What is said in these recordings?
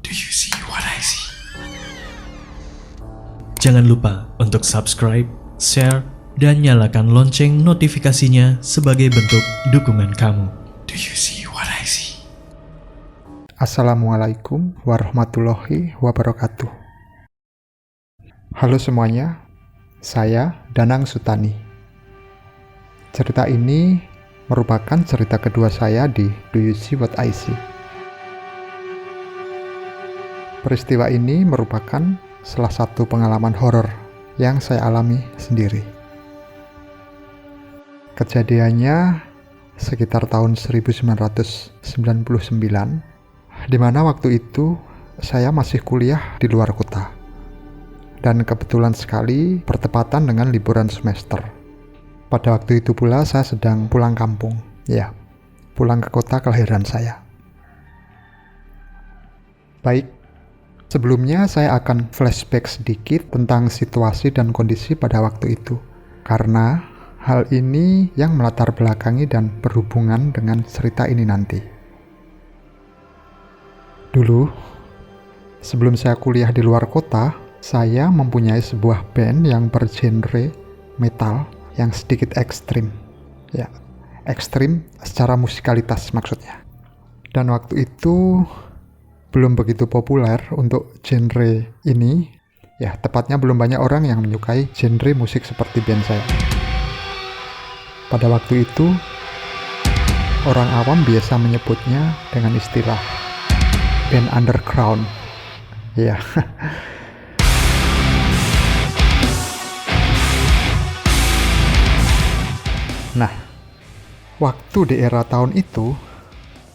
Do you see what I see? Jangan lupa untuk subscribe, share, dan nyalakan lonceng notifikasinya sebagai bentuk dukungan kamu. Do you see what I see? Assalamualaikum warahmatullahi wabarakatuh. Halo semuanya, saya Danang Sutani. Cerita ini merupakan cerita kedua saya di Do You See What I See. Peristiwa ini merupakan salah satu pengalaman horor yang saya alami sendiri. Kejadiannya sekitar tahun 1999, di mana waktu itu saya masih kuliah di luar kota. Dan kebetulan sekali bertepatan dengan liburan semester. Pada waktu itu pula saya sedang pulang kampung. Ya, pulang ke kota kelahiran saya. Baik, sebelumnya saya akan flashback sedikit tentang situasi dan kondisi pada waktu itu. Karena hal ini yang melatar belakangi dan berhubungan dengan cerita ini nanti. Dulu, sebelum saya kuliah di luar kota, saya mempunyai sebuah band yang bergenre metal yang sedikit ekstrim. Ya, ekstrim secara musikalitas maksudnya. Dan waktu itu belum begitu populer untuk genre ini. Ya, tepatnya belum banyak orang yang menyukai genre musik seperti band saya. Pada waktu itu, orang awam biasa menyebutnya dengan istilah band underground. Ya. Nah, waktu di era tahun itu,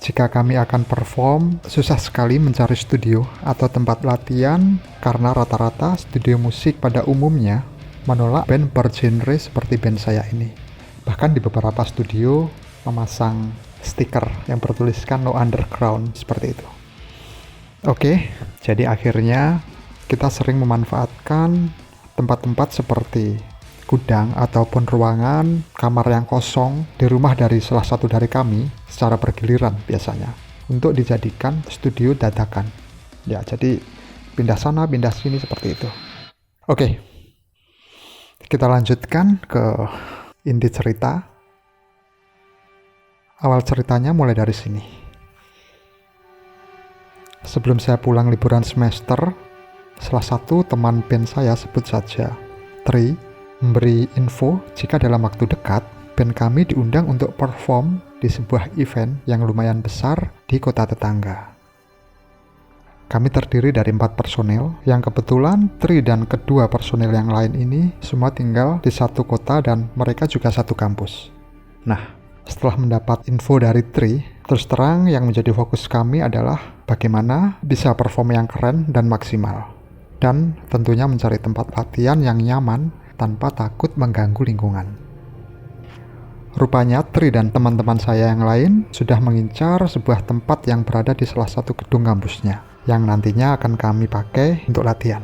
jika kami akan perform, susah sekali mencari studio atau tempat latihan karena rata-rata studio musik pada umumnya menolak band bergenre seperti band saya ini. Bahkan di beberapa studio memasang stiker yang bertuliskan no underground seperti itu. Oke, jadi akhirnya kita sering memanfaatkan tempat-tempat seperti gudang ataupun ruangan, kamar yang kosong di rumah dari salah satu dari kami secara bergiliran biasanya untuk dijadikan studio dadakan. Ya, jadi pindah sana, pindah sini seperti itu. Oke, kita lanjutkan ke inti cerita. Awal ceritanya mulai dari sini. Sebelum saya pulang liburan semester, salah satu teman band saya, sebut saja Tri, memberi info jika dalam waktu dekat band kami diundang untuk perform di sebuah event yang lumayan besar di kota tetangga. Kami terdiri dari 4 personel yang kebetulan Tri dan kedua personel yang lain ini semua tinggal di satu kota dan mereka juga satu kampus. Nah, setelah mendapat info dari Tri, terus terang yang menjadi fokus kami adalah bagaimana bisa perform yang keren dan maksimal. Dan tentunya mencari tempat latihan yang nyaman tanpa takut mengganggu lingkungan. Rupanya Tri dan teman-teman saya yang lain sudah mengincar sebuah tempat yang berada di salah satu gedung kampusnya, yang nantinya akan kami pakai untuk latihan.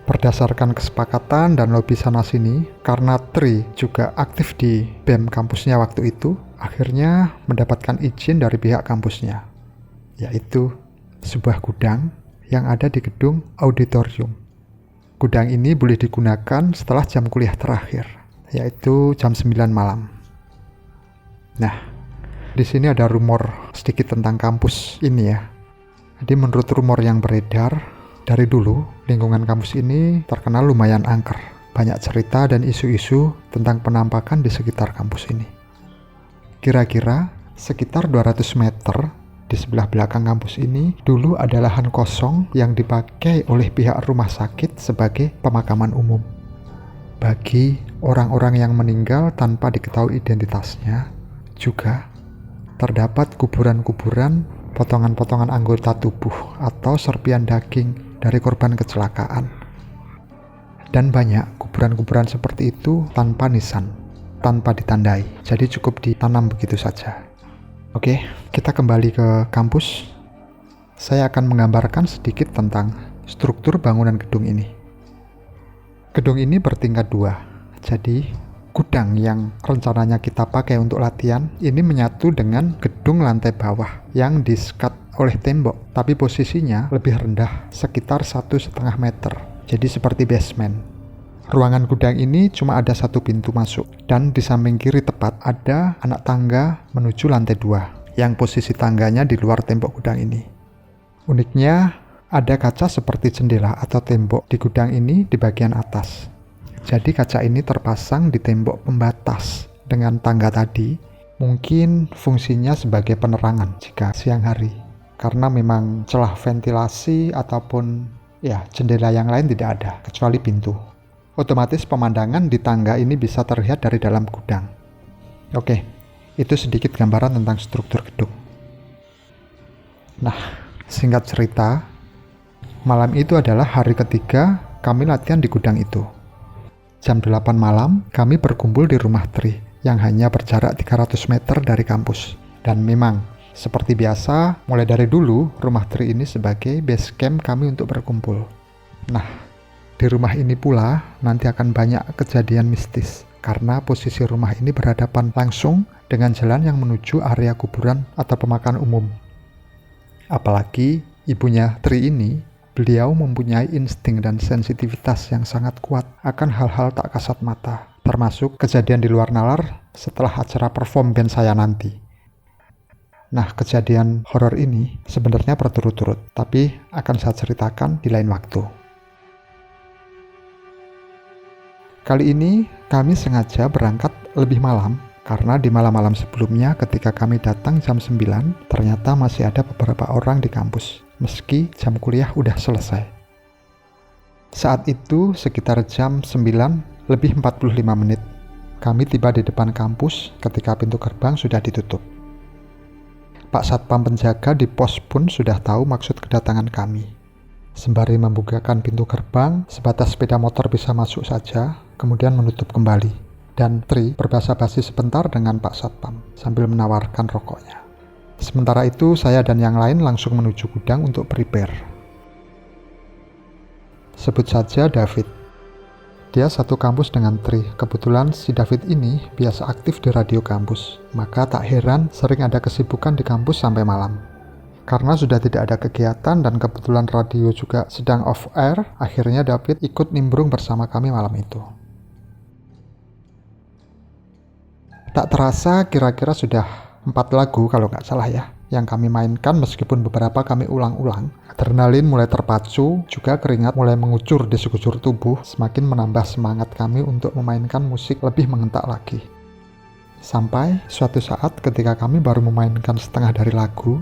Berdasarkan kesepakatan dan lobby sana-sini, karena Tri juga aktif di BEM kampusnya waktu itu, akhirnya mendapatkan izin dari pihak kampusnya, yaitu sebuah gudang yang ada di gedung auditorium. Gudang ini boleh digunakan setelah jam kuliah terakhir, yaitu jam 9 malam. Nah, di sini ada rumor sedikit tentang kampus ini ya. Jadi menurut rumor yang beredar, dari dulu lingkungan kampus ini terkenal lumayan angker. Banyak cerita dan isu-isu tentang penampakan di sekitar kampus ini. Kira-kira sekitar 200 meter di sebelah belakang kampus ini dulu ada lahan kosong yang dipakai oleh pihak rumah sakit sebagai pemakaman umum. Bagi orang-orang yang meninggal tanpa diketahui identitasnya, juga terdapat kuburan-kuburan potongan-potongan anggota tubuh atau serpian daging dari korban kecelakaan. Dan banyak kuburan-kuburan seperti itu tanpa nisan, tanpa ditandai, jadi cukup ditanam begitu saja. Oke, kita kembali ke kampus. Saya akan menggambarkan sedikit tentang struktur bangunan gedung ini. Gedung ini bertingkat 2, jadi gudang yang rencananya kita pakai untuk latihan ini menyatu dengan gedung lantai bawah yang di-skat oleh tembok, tapi posisinya lebih rendah sekitar 1,5 meter. Jadi seperti basement. Ruangan gudang ini cuma ada satu pintu masuk, dan di samping kiri tepat ada anak tangga menuju lantai 2 yang posisi tangganya di luar tembok gudang ini. Uniknya, ada kaca seperti jendela atau tembok di gudang ini di bagian atas. Jadi kaca ini terpasang di tembok pembatas dengan tangga tadi, mungkin fungsinya sebagai penerangan jika siang hari. Karena memang celah ventilasi ataupun jendela yang lain tidak ada, kecuali pintu. Otomatis pemandangan di tangga ini bisa terlihat dari dalam gudang. Oke, itu sedikit gambaran tentang struktur gedung. Nah, singkat cerita, malam itu adalah hari ketiga kami latihan di gudang itu. Jam 8 malam, kami berkumpul di rumah Tri yang hanya berjarak 300 meter dari kampus. Dan memang, seperti biasa, mulai dari dulu, rumah Tri ini sebagai base camp kami untuk berkumpul. Nah, di rumah ini pula nanti akan banyak kejadian mistis, karena posisi rumah ini berhadapan langsung dengan jalan yang menuju area kuburan atau pemakaman umum. Apalagi ibunya Tri ini, beliau mempunyai insting dan sensitivitas yang sangat kuat akan hal-hal tak kasat mata, termasuk kejadian di luar nalar setelah acara perform band saya nanti. Nah, kejadian horor ini sebenarnya berturut-turut, tapi akan saya ceritakan di lain waktu. Kali ini kami sengaja berangkat lebih malam, karena di malam-malam sebelumnya ketika kami datang jam 9, ternyata masih ada beberapa orang di kampus. Meski jam kuliah udah selesai. Saat itu sekitar jam 9 lebih 45 menit, kami tiba di depan kampus ketika pintu gerbang sudah ditutup. Pak Satpam penjaga di pos pun sudah tahu maksud kedatangan kami. Sembari membukakan pintu gerbang, sebatas sepeda motor bisa masuk saja, kemudian menutup kembali. Dan Tri berbasa-basi sebentar dengan Pak Satpam sambil menawarkan rokoknya. Sementara itu, saya dan yang lain langsung menuju gudang untuk prepare. Sebut saja David. Dia satu kampus dengan Tri. Kebetulan si David ini biasa aktif di radio kampus. Maka tak heran sering ada kesibukan di kampus sampai malam. Karena sudah tidak ada kegiatan dan kebetulan radio juga sedang off air, akhirnya David ikut nimbrung bersama kami malam itu. Tak terasa kira-kira sudah 4 lagu kalau nggak salah ya, yang kami mainkan meskipun beberapa kami ulang-ulang. Adrenalin mulai terpacu, juga keringat mulai mengucur di sekujur tubuh, semakin menambah semangat kami untuk memainkan musik lebih mengentak lagi. Sampai suatu saat ketika kami baru memainkan setengah dari lagu,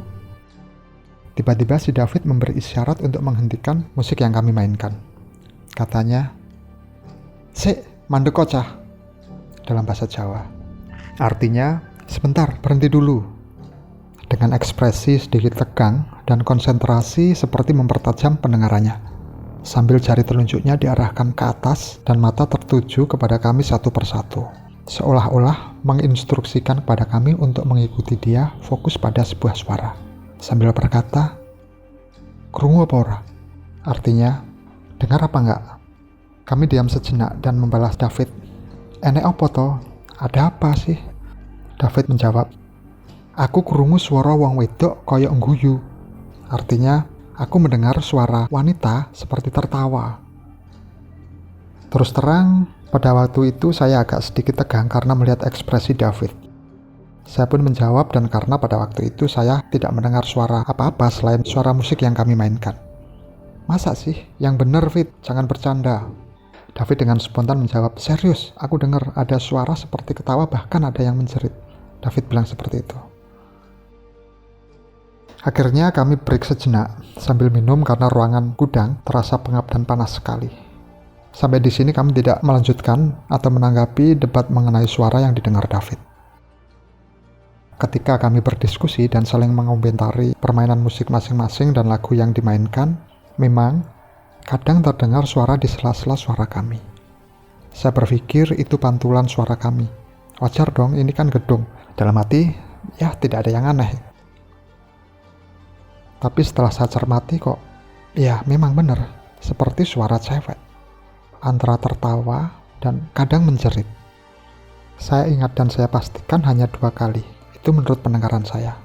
tiba-tiba si David memberi isyarat untuk menghentikan musik yang kami mainkan. Katanya, "Sik, mandek kocah," dalam bahasa Jawa. Artinya, "Sebentar, berhenti dulu." Dengan ekspresi sedikit tegang dan konsentrasi seperti mempertajam pendengarannya. Sambil jari telunjuknya diarahkan ke atas dan mata tertuju kepada kami satu persatu. Seolah-olah menginstruksikan kepada kami untuk mengikuti dia fokus pada sebuah suara. Sambil berkata, "Krungu apa ora?" Artinya, "Dengar apa enggak?" Kami diam sejenak dan membalas David, "Enek apa toh? Ada apa sih?" David menjawab, "Aku krungu suara wong wedok koyok ngguyu." Artinya, aku mendengar suara wanita seperti tertawa. Terus terang, pada waktu itu saya agak sedikit tegang karena melihat ekspresi David. Saya pun menjawab dan karena pada waktu itu saya tidak mendengar suara apa-apa selain suara musik yang kami mainkan. "Masa sih? Yang bener, Fit, jangan bercanda." David dengan spontan menjawab, "Serius, aku dengar ada suara seperti ketawa bahkan ada yang menjerit." David bilang seperti itu. Akhirnya kami break sejenak sambil minum karena ruangan gudang terasa pengap dan panas sekali. Sampai di sini kami tidak melanjutkan atau menanggapi debat mengenai suara yang didengar David. Ketika kami berdiskusi dan saling mengomentari permainan musik masing-masing dan lagu yang dimainkan, memang kadang terdengar suara di sela-sela suara kami. Saya berpikir itu pantulan suara kami. Wajar dong, ini kan gedung. Dalam hati, ya tidak ada yang aneh. Tapi setelah saya cermati kok, ya memang benar, seperti suara cewek. Antara tertawa dan kadang menjerit. Saya ingat dan saya pastikan hanya 2 kali. Itu menurut pendengaran saya.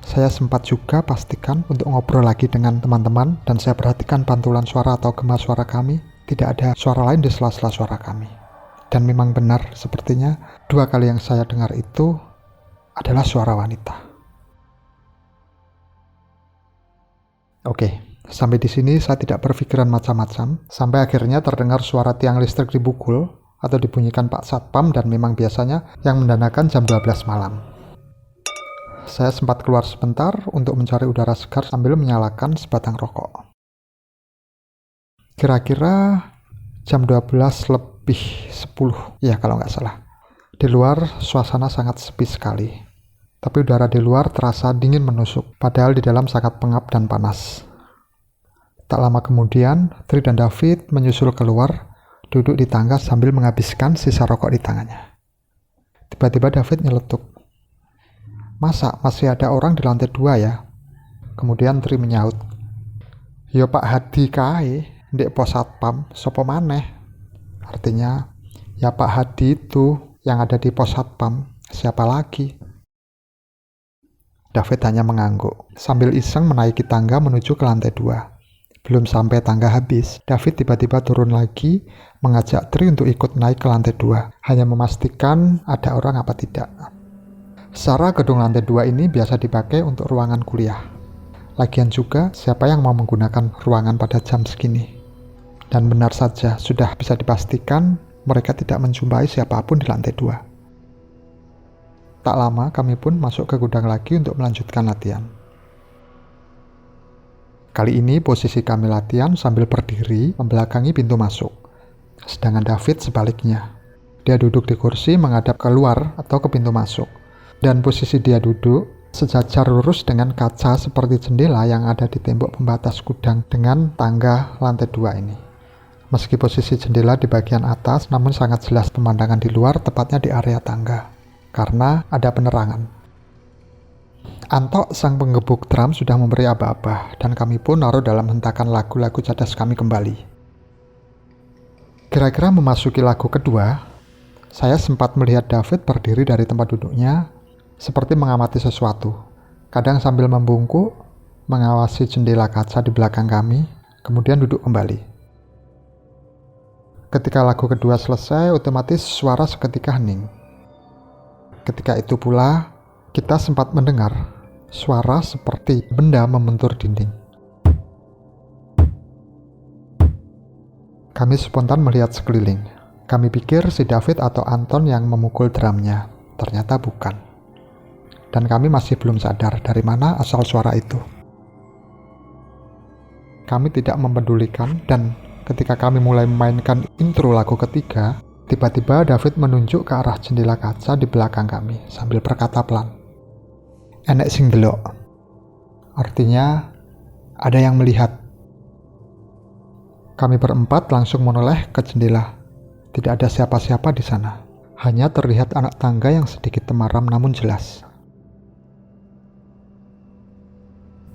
Saya sempat juga pastikan untuk ngobrol lagi dengan teman-teman dan saya perhatikan pantulan suara atau gema suara kami. Tidak ada suara lain di sela-sela suara kami. Dan memang benar, sepertinya 2 kali yang saya dengar itu adalah suara wanita. Oke, sampai di sini saya tidak berpikiran macam-macam, sampai akhirnya terdengar suara tiang listrik dipukul atau dibunyikan Pak Satpam dan memang biasanya yang mendanakan jam 12 malam. Saya sempat keluar sebentar untuk mencari udara segar sambil menyalakan sebatang rokok. Kira-kira jam 12:10, ya kalau nggak salah. Di luar suasana sangat sepi sekali. Tapi udara di luar terasa dingin menusuk, padahal di dalam sangat pengap dan panas. Tak lama kemudian, Tri dan David menyusul keluar, duduk di tangga sambil menghabiskan sisa rokok di tangannya. Tiba-tiba David nyeletuk, "Masa masih ada orang di lantai 2 ya?" Kemudian Tri menyaut, "Yo Pak Hadi kae, ndek pos satpam, sopo maneh?" Artinya, ya Pak Hadi itu yang ada di pos satpam, siapa lagi? David hanya mengangguk, sambil iseng menaiki tangga menuju ke lantai 2. Belum sampai tangga habis, David tiba-tiba turun lagi, mengajak Tri untuk ikut naik ke lantai 2, hanya memastikan ada orang apa tidak. Secara gedung lantai 2 ini biasa dipakai untuk ruangan kuliah. Lagian juga, siapa yang mau menggunakan ruangan pada jam segini? Dan benar saja, sudah bisa dipastikan mereka tidak menjumpai siapapun di lantai 2. Tak lama kami pun masuk ke gudang lagi untuk melanjutkan latihan. Kali ini posisi kami latihan sambil berdiri membelakangi pintu masuk. Sedangkan David sebaliknya. Dia duduk di kursi menghadap keluar atau ke pintu masuk. Dan posisi dia duduk sejajar lurus dengan kaca seperti jendela yang ada di tembok pembatas gudang dengan tangga lantai 2 ini. Meski posisi jendela di bagian atas, namun sangat jelas pemandangan di luar, tepatnya di area tangga. Karena ada penerangan. Antok sang penggebuk drum sudah memberi aba-aba dan kami pun naruh dalam hentakan lagu-lagu cadas kami kembali. Kira-kira memasuki lagu kedua, saya sempat melihat David berdiri dari tempat duduknya seperti mengamati sesuatu. Kadang sambil membungkuk, mengawasi jendela kaca di belakang kami, kemudian duduk kembali. Ketika lagu kedua selesai, otomatis suara seketika hening. Ketika itu pula, kita sempat mendengar suara seperti benda membentur dinding. Kami spontan melihat sekeliling. Kami pikir si David atau Anton yang memukul drumnya. Ternyata bukan. Dan kami masih belum sadar dari mana asal suara itu. Kami tidak mempedulikan dan ketika kami mulai memainkan intro lagu ketiga, tiba-tiba David menunjuk ke arah jendela kaca di belakang kami sambil berkata pelan, "Enek sing delok." Artinya, ada yang melihat. Kami berempat langsung menoleh ke jendela. Tidak ada siapa-siapa di sana. Hanya terlihat anak tangga yang sedikit temaram namun jelas.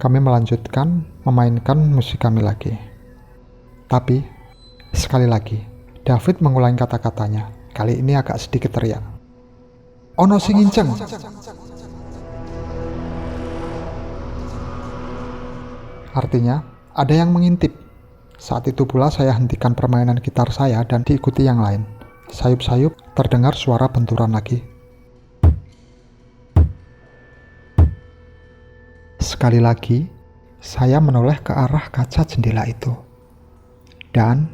Kami melanjutkan memainkan musik kami lagi. Tapi, sekali lagi, David mengulangi kata-katanya. Kali ini agak sedikit teriak. "Ono sing nginceng." Artinya, ada yang mengintip. Saat itu pula saya hentikan permainan gitar saya dan diikuti yang lain. Sayup-sayup terdengar suara benturan lagi. Sekali lagi, saya menoleh ke arah kaca jendela itu. Dan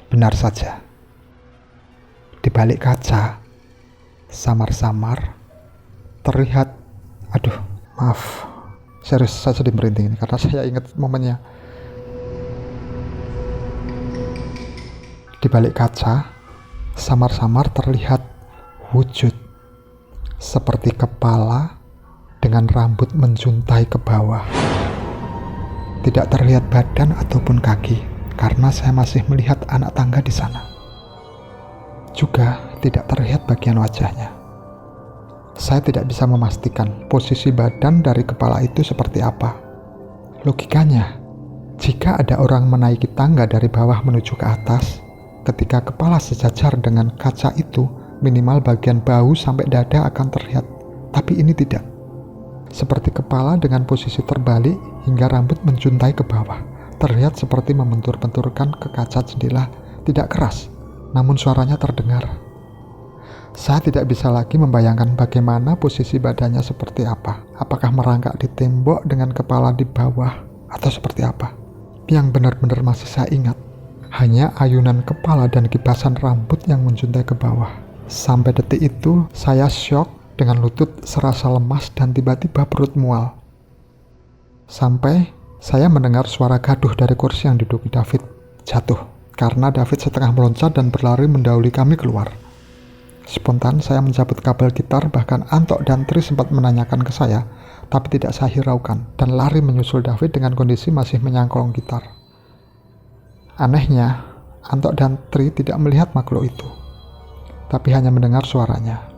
benar saja, di balik kaca, samar-samar terlihat, maaf, serius saya sedih merinding ini karena saya ingat momennya. Di balik kaca, samar-samar terlihat wujud seperti kepala dengan rambut menjuntai ke bawah. Tidak terlihat badan ataupun kaki. Karena saya masih melihat anak tangga di sana. Juga tidak terlihat bagian wajahnya. Saya tidak bisa memastikan posisi badan dari kepala itu seperti apa. Logikanya, jika ada orang menaiki tangga dari bawah menuju ke atas, ketika kepala sejajar dengan kaca itu, minimal bagian bahu sampai dada akan terlihat. Tapi ini tidak. Seperti kepala dengan posisi terbalik hingga rambut menjuntai ke bawah. Terlihat seperti membentur-benturkan ke kaca jendela. Tidak keras, namun suaranya terdengar. Saya tidak bisa lagi membayangkan bagaimana posisi badannya seperti apa. Apakah merangkak di tembok dengan kepala di bawah atau seperti apa? Yang benar-benar masih saya ingat hanya ayunan kepala dan kibasan rambut yang menjuntai ke bawah. Sampai detik itu saya syok dengan lutut serasa lemas dan tiba-tiba perut mual. Sampai saya mendengar suara gaduh dari kursi yang diduduki David jatuh karena David setengah meloncat dan berlari mendahului kami keluar. Spontan saya mencabut kabel gitar, bahkan Antok dan Tri sempat menanyakan ke saya, tapi tidak saya hiraukan, dan lari menyusul David dengan kondisi masih menyangklong gitar. Anehnya, Antok dan Tri tidak melihat makhluk itu, tapi hanya mendengar suaranya.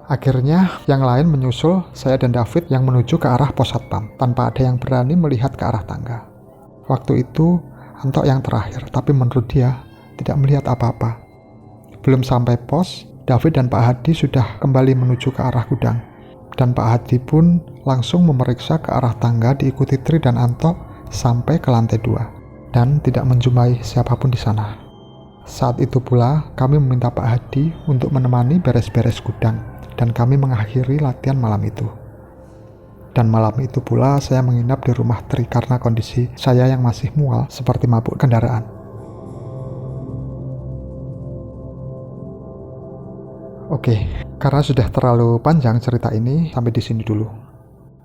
Akhirnya, yang lain menyusul saya dan David yang menuju ke arah pos satpam, tanpa ada yang berani melihat ke arah tangga. Waktu itu, Antok yang terakhir, tapi menurut dia, tidak melihat apa-apa. Belum sampai pos, David dan Pak Hadi sudah kembali menuju ke arah gudang, dan Pak Hadi pun langsung memeriksa ke arah tangga diikuti Tri dan Anto sampai ke lantai 2, dan tidak menjumpai siapapun di sana. Saat itu pula kami meminta Pak Hadi untuk menemani beres-beres gudang, dan kami mengakhiri latihan malam itu. Dan malam itu pula saya menginap di rumah Tri karena kondisi saya yang masih mual seperti mabuk kendaraan. Oke, karena sudah terlalu panjang cerita ini, sampai di sini dulu.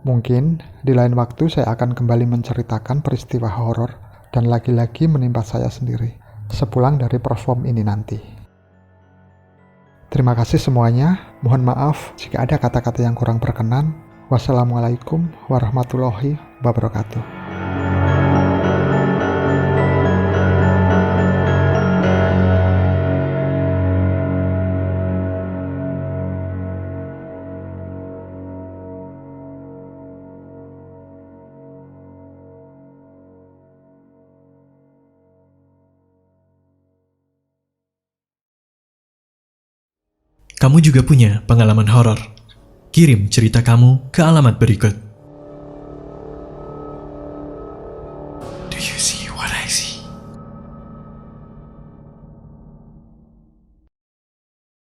Mungkin di lain waktu saya akan kembali menceritakan peristiwa horor dan lagi-lagi menimpa saya sendiri sepulang dari perform ini nanti. Terima kasih semuanya. Mohon maaf jika ada kata-kata yang kurang berkenan. Wassalamualaikum warahmatullahi wabarakatuh. Kamu juga punya pengalaman horor? Kirim cerita kamu ke alamat berikut.